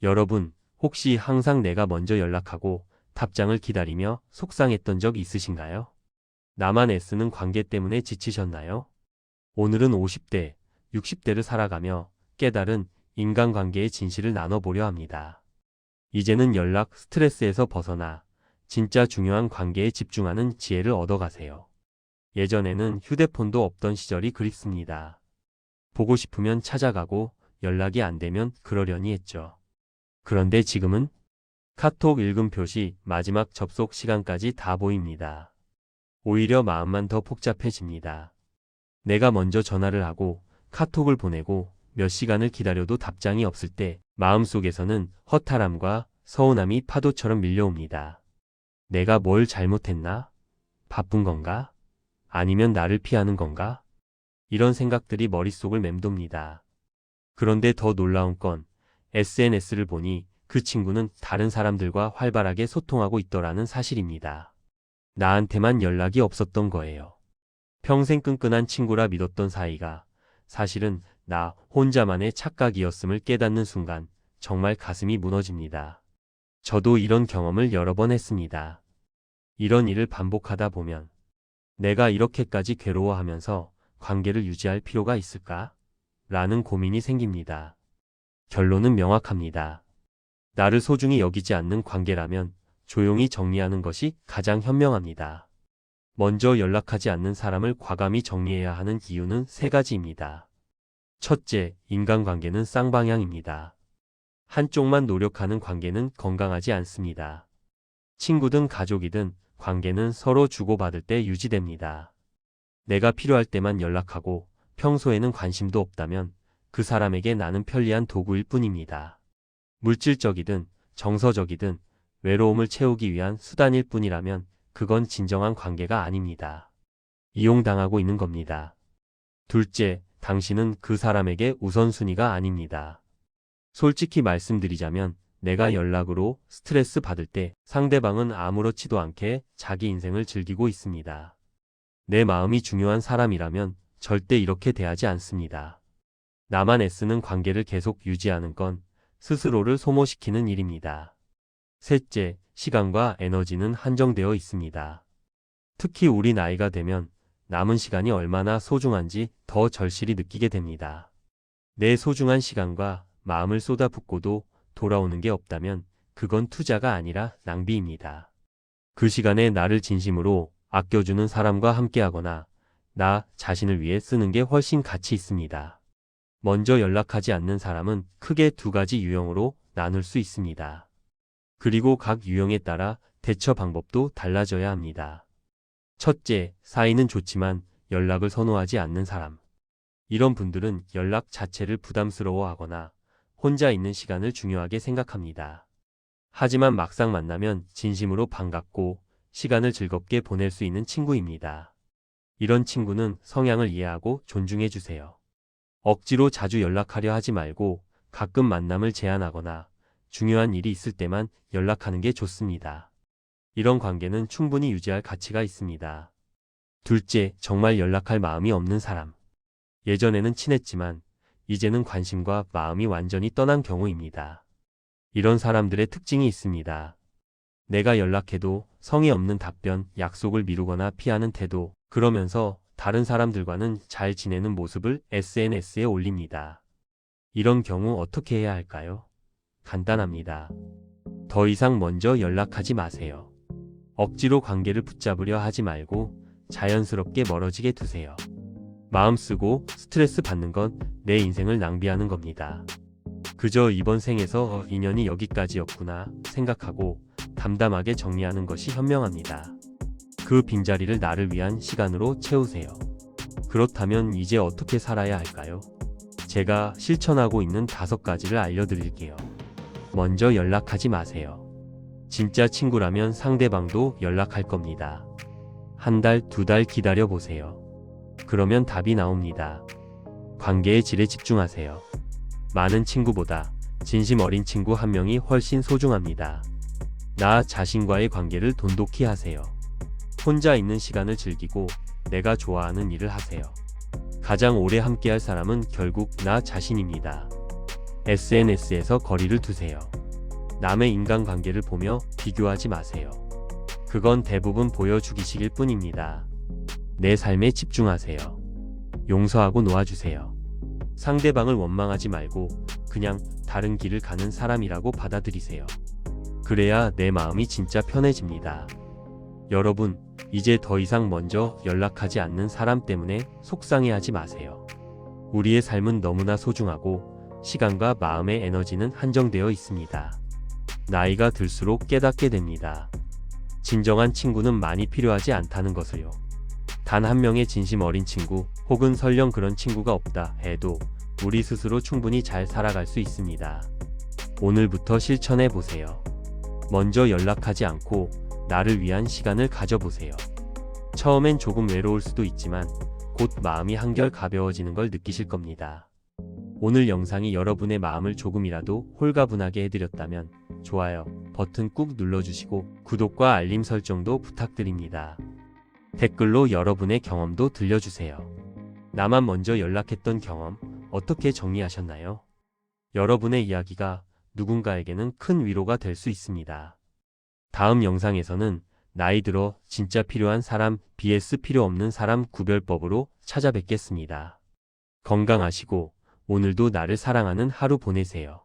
여러분, 혹시 항상 내가 먼저 연락하고 답장을 기다리며 속상했던 적 있으신가요? 나만 애쓰는 관계 때문에 지치셨나요? 오늘은 50대, 60대를 살아가며 깨달은 인간관계의 진실을 나눠보려 합니다. 이제는 연락 스트레스에서 벗어나 진짜 중요한 관계에 집중하는 지혜를 얻어가세요. 예전에는 휴대폰도 없던 시절이 그립습니다. 보고 싶으면 찾아가고 연락이 안 되면 그러려니 했죠. 그런데 지금은 카톡 읽음 표시, 마지막 접속 시간까지 다 보입니다. 오히려 마음만 더 복잡해집니다. 내가 먼저 전화를 하고 카톡을 보내고 몇 시간을 기다려도 답장이 없을 때 마음속에서는 허탈함과 서운함이 파도처럼 밀려옵니다. 내가 뭘 잘못했나? 바쁜 건가? 아니면 나를 피하는 건가? 이런 생각들이 머릿속을 맴돕니다. 그런데 더 놀라운 건 SNS를 보니 그 친구는 다른 사람들과 활발하게 소통하고 있더라는 사실입니다. 나한테만 연락이 없었던 거예요. 평생 끈끈한 친구라 믿었던 사이가 사실은 나 혼자만의 착각이었음을 깨닫는 순간 정말 가슴이 무너집니다. 저도 이런 경험을 여러 번 했습니다. 이런 일을 반복하다 보면 내가 이렇게까지 괴로워하면서 관계를 유지할 필요가 있을까? 라는 고민이 생깁니다. 결론은 명확합니다. 나를 소중히 여기지 않는 관계라면 조용히 정리하는 것이 가장 현명합니다. 먼저 연락하지 않는 사람을 과감히 정리해야 하는 이유는 세 가지입니다. 첫째, 인간관계는 쌍방향입니다. 한쪽만 노력하는 관계는 건강하지 않습니다. 친구든 가족이든 관계는 서로 주고받을 때 유지됩니다. 내가 필요할 때만 연락하고 평소에는 관심도 없다면 그 사람에게 나는 편리한 도구일 뿐입니다. 물질적이든 정서적이든 외로움을 채우기 위한 수단일 뿐이라면 그건 진정한 관계가 아닙니다. 이용당하고 있는 겁니다. 둘째, 당신은 그 사람에게 우선순위가 아닙니다. 솔직히 말씀드리자면 내가 연락으로 스트레스 받을 때 상대방은 아무렇지도 않게 자기 인생을 즐기고 있습니다. 내 마음이 중요한 사람이라면 절대 이렇게 대하지 않습니다. 나만 애쓰는 관계를 계속 유지하는 건 스스로를 소모시키는 일입니다. 셋째, 시간과 에너지는 한정되어 있습니다. 특히 우리 나이가 되면 남은 시간이 얼마나 소중한지 더 절실히 느끼게 됩니다. 내 소중한 시간과 마음을 쏟아붓고도 돌아오는 게 없다면 그건 투자가 아니라 낭비입니다. 그 시간에 나를 진심으로 아껴주는 사람과 함께하거나 나 자신을 위해 쓰는 게 훨씬 가치 있습니다. 먼저 연락하지 않는 사람은 크게 두 가지 유형으로 나눌 수 있습니다. 그리고 각 유형에 따라 대처 방법도 달라져야 합니다. 첫째, 사이는 좋지만 연락을 선호하지 않는 사람. 이런 분들은 연락 자체를 부담스러워하거나 혼자 있는 시간을 중요하게 생각합니다. 하지만 막상 만나면 진심으로 반갑고 시간을 즐겁게 보낼 수 있는 친구입니다. 이런 친구는 성향을 이해하고 존중해 주세요. 억지로 자주 연락하려 하지 말고 가끔 만남을 제한하거나 중요한 일이 있을 때만 연락하는 게 좋습니다. 이런 관계는 충분히 유지할 가치가 있습니다. 둘째, 정말 연락할 마음이 없는 사람. 예전에는 친했지만 이제는 관심과 마음이 완전히 떠난 경우입니다. 이런 사람들의 특징이 있습니다. 내가 연락해도 성의 없는 답변, 약속을 미루거나 피하는 태도, 그러면서 다른 사람들과는 잘 지내는 모습을 SNS에 올립니다. 이런 경우 어떻게 해야 할까요? 간단합니다. 더 이상 먼저 연락하지 마세요. 억지로 관계를 붙잡으려 하지 말고 자연스럽게 멀어지게 두세요. 마음 쓰고 스트레스 받는 건 내 인생을 낭비하는 겁니다. 그저 이번 생에서 인연이 여기까지였구나 생각하고 담담하게 정리하는 것이 현명합니다. 그 빈자리를 나를 위한 시간으로 채우세요. 그렇다면 이제 어떻게 살아야 할까요? 제가 실천하고 있는 5가지를 알려드릴게요. 먼저 연락하지 마세요. 진짜 친구라면 상대방도 연락할 겁니다. 1달, 2달 기다려보세요. 그러면 답이 나옵니다. 관계의 질에 집중하세요. 많은 친구보다 진심 어린 친구 한 명이 훨씬 소중합니다. 나 자신과의 관계를 돈독히 하세요. 혼자 있는 시간을 즐기고 내가 좋아하는 일을 하세요. 가장 오래 함께할 사람은 결국 나 자신입니다. SNS에서 거리를 두세요. 남의 인간관계를 보며 비교하지 마세요. 그건 대부분 보여주기식일 뿐입니다. 내 삶에 집중하세요. 용서하고 놓아주세요. 상대방을 원망하지 말고 그냥 다른 길을 가는 사람이라고 받아들이세요. 그래야 내 마음이 진짜 편해집니다. 여러분, 이제 더 이상 먼저 연락하지 않는 사람 때문에 속상해하지 마세요. 우리의 삶은 너무나 소중하고 시간과 마음의 에너지는 한정되어 있습니다. 나이가 들수록 깨닫게 됩니다. 진정한 친구는 많이 필요하지 않다는 것을요. 단 한 명의 진심 어린 친구, 혹은 설령 그런 친구가 없다 해도 우리 스스로 충분히 잘 살아갈 수 있습니다. 오늘부터 실천해 보세요. 먼저 연락하지 않고 나를 위한 시간을 가져보세요. 처음엔 조금 외로울 수도 있지만 곧 마음이 한결 가벼워지는 걸 느끼실 겁니다. 오늘 영상이 여러분의 마음을 조금이라도 홀가분하게 해드렸다면 좋아요 버튼 꾹 눌러주시고 구독과 알림 설정도 부탁드립니다. 댓글로 여러분의 경험도 들려주세요. 나만 먼저 연락했던 경험 어떻게 정리하셨나요? 여러분의 이야기가 누군가에게는 큰 위로가 될 수 있습니다. 다음 영상에서는 나이 들어 진짜 필요한 사람 vs 필요 없는 사람 구별법으로 찾아뵙겠습니다. 건강하시고 오늘도 나를 사랑하는 하루 보내세요.